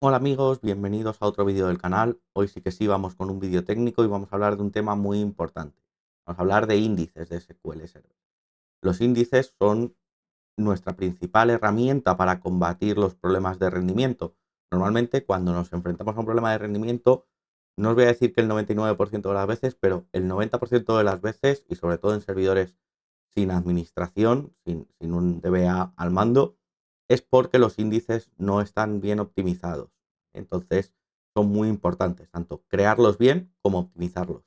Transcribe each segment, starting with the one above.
Hola amigos, bienvenidos a otro vídeo del canal. Hoy sí que sí vamos con un vídeo técnico y vamos a hablar de un tema muy importante. Vamos a hablar de índices de SQL Server. Los índices son nuestra principal herramienta para combatir los problemas de rendimiento. Normalmente cuando nos enfrentamos a un problema de rendimiento, no os voy a decir que el 99% de las veces, pero el 90% de las veces, y sobre todo en servidores sin administración, sin un DBA al mando, es porque los índices no están bien optimizados. Entonces son muy importantes, tanto crearlos bien como optimizarlos.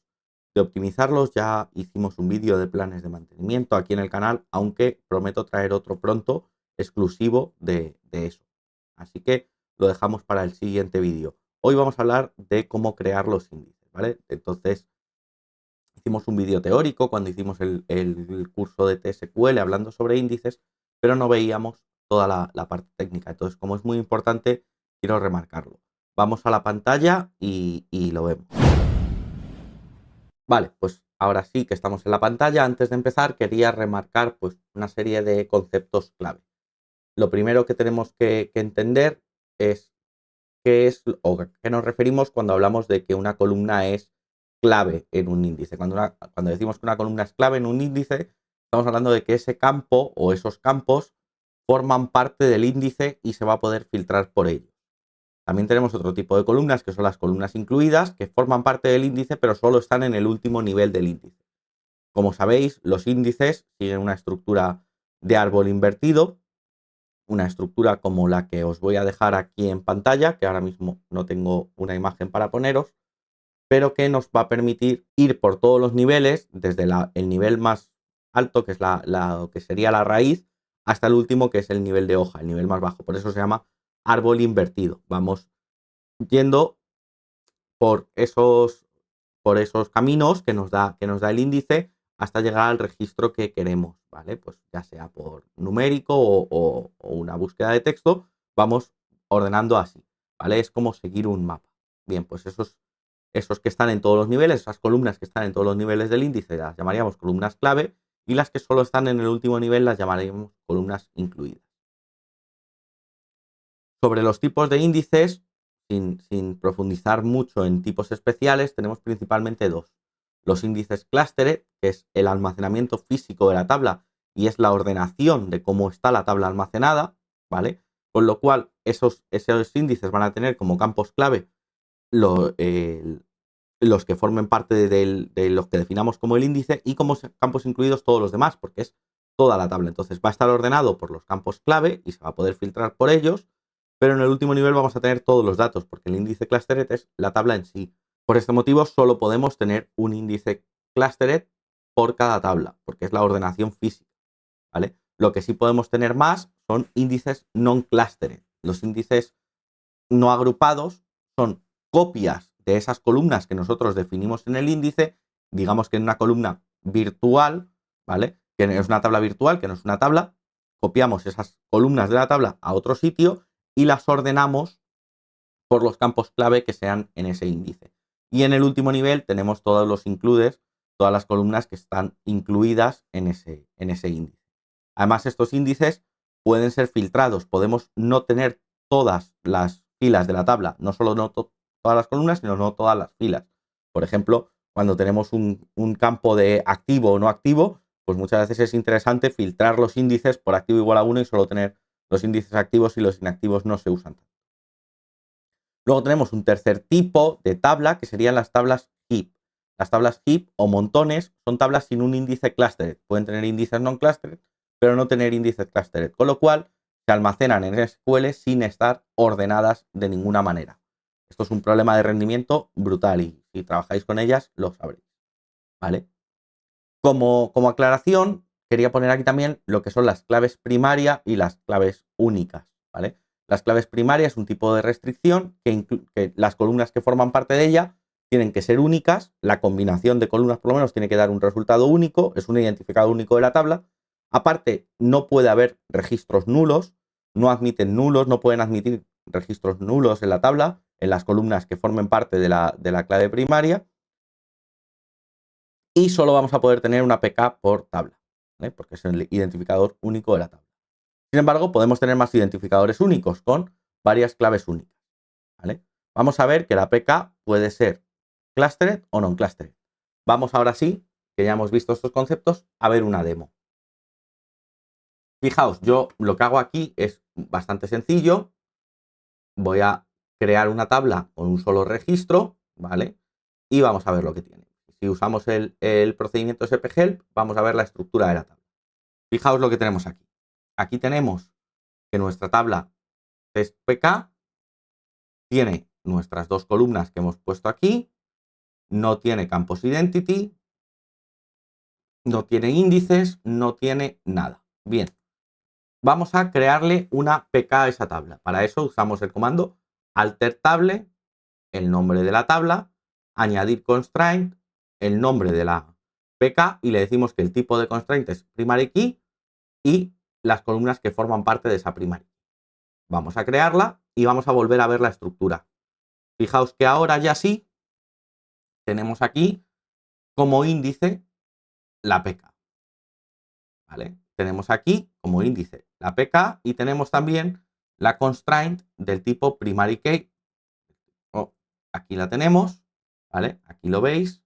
De optimizarlos ya hicimos un vídeo de planes de mantenimiento aquí en el canal, aunque prometo traer otro pronto exclusivo de eso. Así que lo dejamos para el siguiente vídeo. Hoy vamos a hablar de cómo crear los índices, ¿vale? Entonces, hicimos un vídeo teórico cuando hicimos el curso de TSQL hablando sobre índices, pero no veíamos toda la parte técnica. Entonces, como es muy importante, quiero remarcarlo. Vamos a la pantalla y lo vemos. Vale, pues ahora sí que estamos en la pantalla. Antes de empezar, quería remarcar pues, una serie de conceptos clave. Lo primero que tenemos que entender es qué es o a qué nos referimos cuando hablamos de que una columna es clave en un índice. Cuando decimos que una columna es clave en un índice, estamos hablando de que ese campo o esos campos forman parte del índice y se va a poder filtrar por ellos. También tenemos otro tipo de columnas, que son las columnas incluidas, que forman parte del índice, pero solo están en el último nivel del índice. Como sabéis, los índices siguen una estructura de árbol invertido, una estructura como la que os voy a dejar aquí en pantalla, que ahora mismo no tengo una imagen para poneros, pero que nos va a permitir ir por todos los niveles, desde el nivel más alto, que es que sería la raíz, hasta el último, que es el nivel de hoja, el nivel más bajo. Por eso se llama árbol invertido. Vamos yendo por esos caminos que nos da el índice hasta llegar al registro que queremos, ¿vale? Pues ya sea por numérico o una búsqueda de texto, vamos ordenando así, ¿vale? Es como seguir un mapa. Bien, pues esos que están en todos los niveles, esas columnas que están en todos los niveles del índice, las llamaríamos columnas clave, y las que solo están en el último nivel las llamaríamos columnas incluidas. Sobre los tipos de índices, sin profundizar mucho en tipos especiales, tenemos principalmente dos. Los índices clustered, que es el almacenamiento físico de la tabla y es la ordenación de cómo está la tabla almacenada, ¿vale? Con lo cual, esos índices van a tener como campos clave los que formen parte de los que definamos como el índice y como campos incluidos todos los demás, porque es toda la tabla. Entonces va a estar ordenado por los campos clave y se va a poder filtrar por ellos, pero en el último nivel vamos a tener todos los datos, porque el índice clustered es la tabla en sí. Por este motivo solo podemos tener un índice clustered por cada tabla, porque es la ordenación física, ¿vale? Lo que sí podemos tener más son índices non-clustered. Los índices no agrupados son copias de esas columnas que nosotros definimos en el índice, digamos que en una columna virtual, ¿vale? Que es una tabla virtual, que no es una tabla, copiamos esas columnas de la tabla a otro sitio y las ordenamos por los campos clave que sean en ese índice. Y en el último nivel tenemos todos los includes, todas las columnas que están incluidas en ese índice. Además, estos índices pueden ser filtrados. Podemos no tener todas las filas de la tabla, no solo no todas las columnas, sino no todas las filas. Por ejemplo, cuando tenemos un campo de activo o no activo, pues muchas veces es interesante filtrar los índices por activo igual a 1 y solo tener los índices activos y los inactivos no se usan. Luego tenemos un tercer tipo de tabla que serían las tablas heap. Las tablas heap o montones son tablas sin un índice clustered. Pueden tener índices non-clustered, pero no tener índices clustered. Con lo cual, se almacenan en SQL sin estar ordenadas de ninguna manera. Esto es un problema de rendimiento brutal y si trabajáis con ellas lo sabréis, ¿vale? Como aclaración, quería poner aquí también lo que son las claves primaria y las claves únicas, ¿vale? Las claves primarias es un tipo de restricción que las columnas que forman parte de ella tienen que ser únicas, la combinación de columnas por lo menos tiene que dar un resultado único, es un identificador único de la tabla. Aparte, no puede haber registros nulos, no admiten nulos, no pueden admitir registros nulos en la tabla, en las columnas que formen parte de la clave primaria. Y solo vamos a poder tener una PK por tabla, ¿vale? Porque es el identificador único de la tabla. Sin embargo, podemos tener más identificadores únicos con varias claves únicas. ¿vale? Vamos a ver que la PK puede ser clustered o non clustered. Vamos ahora sí, que ya hemos visto estos conceptos, a ver una demo. Fijaos, yo lo que hago aquí es bastante sencillo. Voy a crear una tabla con un solo registro, ¿vale? Y vamos a ver lo que tiene. Si usamos el procedimiento SP-Help, vamos a ver la estructura de la tabla. Fijaos lo que tenemos aquí. Aquí tenemos que nuestra tabla test-PK tiene nuestras dos columnas que hemos puesto aquí, no tiene campos identity, no tiene índices, no tiene nada. Bien, vamos a crearle una PK a esa tabla. Para eso usamos el comando alter table, el nombre de la tabla, añadir constraint, el nombre de la PK y le decimos que el tipo de constraint es primary key y las columnas que forman parte de esa primary. Vamos a crearla y vamos a volver a ver la estructura. Fijaos que ahora ya sí tenemos aquí como índice la PK. ¿Vale? Tenemos aquí como índice la PK y tenemos también la constraint del tipo primary key. Oh, aquí la tenemos, ¿vale? Aquí lo veis.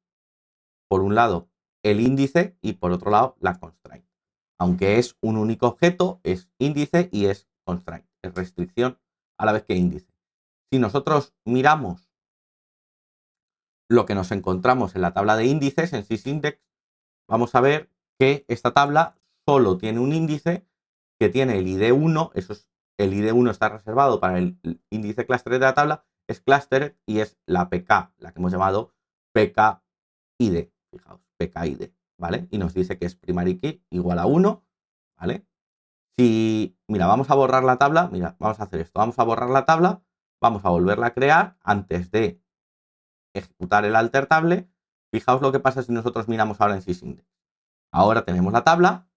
Por un lado el índice y por otro lado la constraint. Aunque es un único objeto, es índice y es constraint. Es restricción a la vez que índice. Si nosotros miramos lo que nos encontramos en la tabla de índices, en sysindex, vamos a ver que esta tabla solo tiene un índice que tiene el ID 1, eso es, el ID 1 está reservado para el índice cluster de la tabla, es cluster y es la PK, la que hemos llamado PKID, fijaos, PKID, ¿vale? Y nos dice que es primary key igual a 1, ¿vale? Si, mira, vamos a borrar la tabla, mira, vamos a hacer esto, vamos a borrar la tabla, vamos a volverla a crear antes de ejecutar el alter table. Fijaos lo que pasa si nosotros miramos ahora en sysindex. Ahora tenemos la tabla,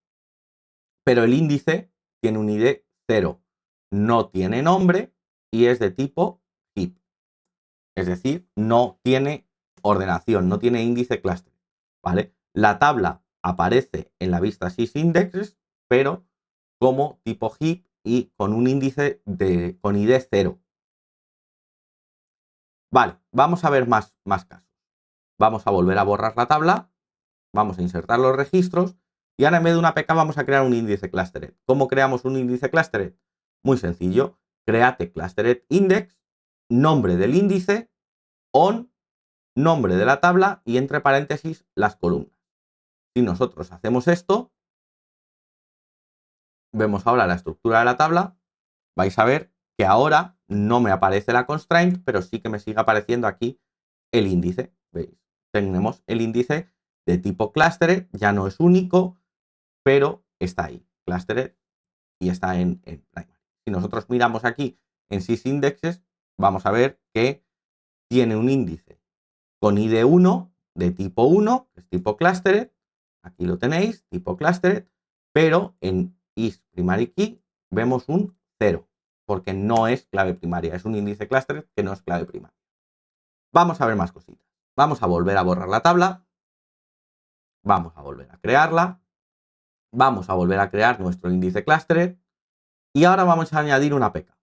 pero el índice tiene un ID 0, no tiene nombre y es de tipo heap. Es decir, no tiene ordenación, no tiene índice cluster, ¿vale? La tabla aparece en la vista sysindex, pero como tipo heap y con un índice con ID 0. Vale, vamos a ver más casos. Vamos a volver a borrar la tabla, vamos a insertar los registros y ahora en vez de una PK vamos a crear un índice clustered. ¿Cómo creamos un índice clustered? Muy sencillo. Create clustered index, nombre del índice, on, nombre de la tabla y entre paréntesis las columnas. Si nosotros hacemos esto, vemos ahora la estructura de la tabla, vais a ver que ahora no me aparece la constraint, pero sí que me sigue apareciendo aquí el índice. ¿Veis? Tenemos el índice de tipo clustered, ya no es único, pero está ahí, clustered, y está en primary. Si nosotros miramos aquí en sysindexes, vamos a ver que tiene un índice con ID 1 de tipo 1, que es tipo clustered, aquí lo tenéis, tipo clustered, pero en isPrimaryKey vemos un 0, porque no es clave primaria, es un índice clustered que no es clave primaria. Vamos a ver más cositas. Vamos a volver a borrar la tabla, vamos a volver a crearla, vamos a volver a crear nuestro índice clustered y ahora vamos a añadir una PK.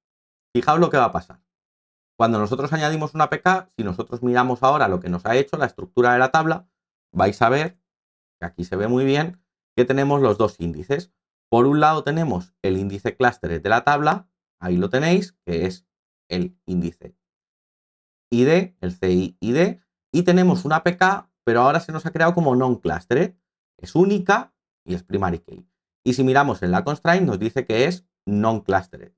Fijaos lo que va a pasar. Cuando nosotros añadimos una PK, si nosotros miramos ahora lo que nos ha hecho, la estructura de la tabla, vais a ver, que aquí se ve muy bien, que tenemos los dos índices. Por un lado tenemos el índice cluster de la tabla, ahí lo tenéis, que es el índice ID, el CIID, y tenemos una PK, pero ahora se nos ha creado como non-clustered. Es única y es primary key. Y si miramos en la constraint nos dice que es non-clustered,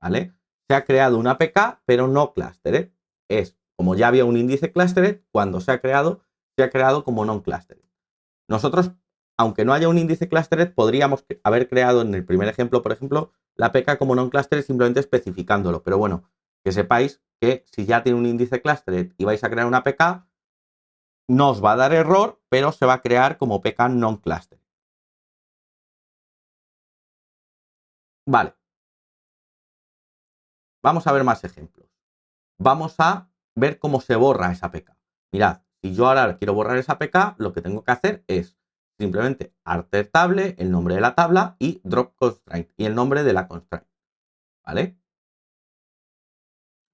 ¿vale? Se ha creado una PK, pero no clustered. Es, como ya había un índice clustered, cuando se ha creado como non-clustered. Nosotros, aunque no haya un índice clustered, podríamos haber creado en el primer ejemplo, por ejemplo, la PK como non-clustered simplemente especificándolo. Pero bueno, que sepáis que si ya tiene un índice clustered y vais a crear una PK, no os va a dar error, pero se va a crear como PK non-clustered. Vale. Vamos a ver más ejemplos. Vamos a ver cómo se borra esa PK. Mirad, si yo ahora quiero borrar esa PK, lo que tengo que hacer es simplemente alter table, el nombre de la tabla y drop constraint y el nombre de la constraint. ¿Vale?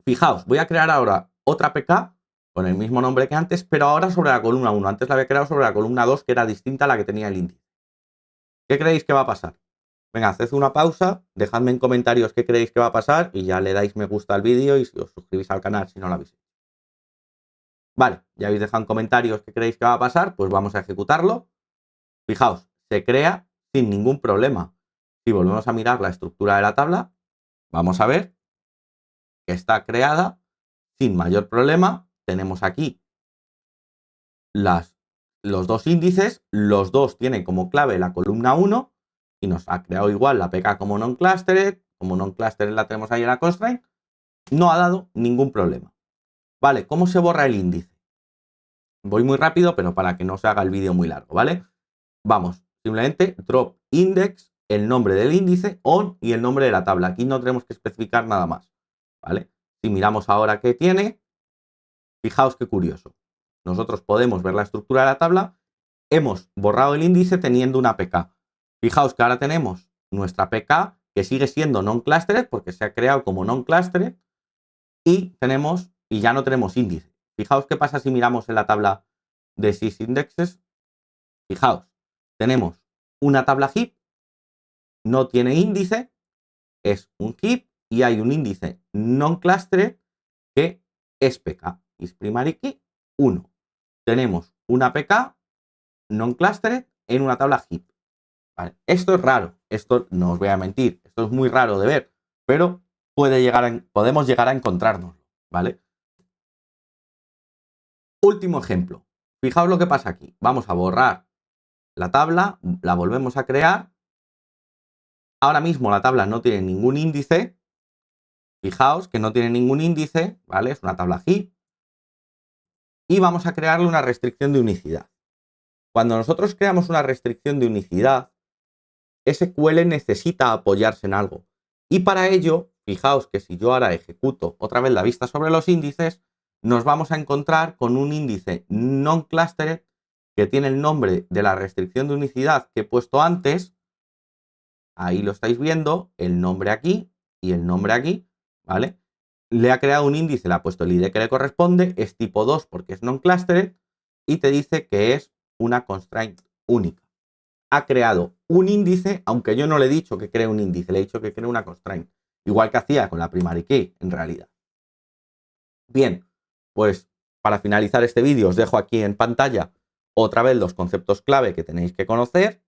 Fijaos, voy a crear ahora otra PK con el mismo nombre que antes, pero ahora sobre la columna 1. Antes la había creado sobre la columna 2, que era distinta a la que tenía el índice. ¿Qué creéis que va a pasar? Venga, haced una pausa, dejadme en comentarios qué creéis que va a pasar y ya le dais me gusta al vídeo y os suscribís al canal si no lo habéis hecho. Vale, ya habéis dejado en comentarios qué creéis que va a pasar, pues vamos a ejecutarlo. Fijaos, se crea sin ningún problema. Si volvemos a mirar la estructura de la tabla, vamos a ver que está creada sin mayor problema. Tenemos aquí los dos índices, los dos tienen como clave la columna 1 y nos ha creado igual la PK como non-clustered, la tenemos ahí en la constraint, no ha dado ningún problema. Vale, ¿cómo se borra el índice? Voy muy rápido, pero para que no se haga el vídeo muy largo, ¿vale? Vamos, simplemente drop index, el nombre del índice, on y el nombre de la tabla. Aquí no tenemos que especificar nada más, ¿vale? Si miramos ahora qué tiene, fijaos qué curioso. Nosotros podemos ver la estructura de la tabla, hemos borrado el índice teniendo una PK. Fijaos que ahora tenemos nuestra PK que sigue siendo non-clustered porque se ha creado como non-clustered y ya no tenemos índice. Fijaos qué pasa si miramos en la tabla de sysindexes. Fijaos, tenemos una tabla heap, no tiene índice, es un heap y hay un índice non-clustered que es PK, is primary key 1. Tenemos una PK non-clustered en una tabla heap. ¿Vale? Esto es raro, esto no os voy a mentir, esto es muy raro de ver, pero podemos llegar a encontrarnos, ¿vale? Último ejemplo. Fijaos lo que pasa aquí. Vamos a borrar la tabla, la volvemos a crear. Ahora mismo la tabla no tiene ningún índice. Fijaos que no tiene ningún índice, ¿vale? Es una tabla heap. Y vamos a crearle una restricción de unicidad. Cuando nosotros creamos una restricción de unicidad, SQL necesita apoyarse en algo. Y para ello, fijaos que si yo ahora ejecuto otra vez la vista sobre los índices, nos vamos a encontrar con un índice non-clustered que tiene el nombre de la restricción de unicidad que he puesto antes. Ahí lo estáis viendo, el nombre aquí y el nombre aquí, ¿vale? Le ha creado un índice, le ha puesto el ID que le corresponde, es tipo 2 porque es non-clustered y te dice que es una constraint única. Ha creado un índice, aunque yo no le he dicho que cree un índice, le he dicho que cree una constraint. Igual que hacía con la primary key, en realidad. Bien, pues para finalizar este vídeo os dejo aquí en pantalla otra vez los conceptos clave que tenéis que conocer.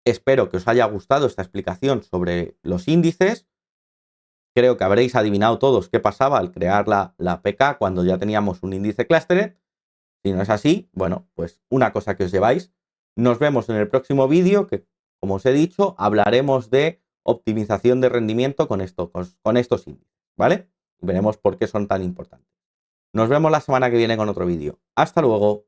Espero que os haya gustado esta explicación sobre los índices. Creo que habréis adivinado todos qué pasaba al crear la PK cuando ya teníamos un índice clustered. Si no es así, bueno, pues una cosa que os lleváis. Nos vemos en el próximo vídeo que, como os he dicho, hablaremos de optimización de rendimiento con estos índices, ¿vale? Veremos por qué son tan importantes. Nos vemos la semana que viene con otro vídeo. Hasta luego.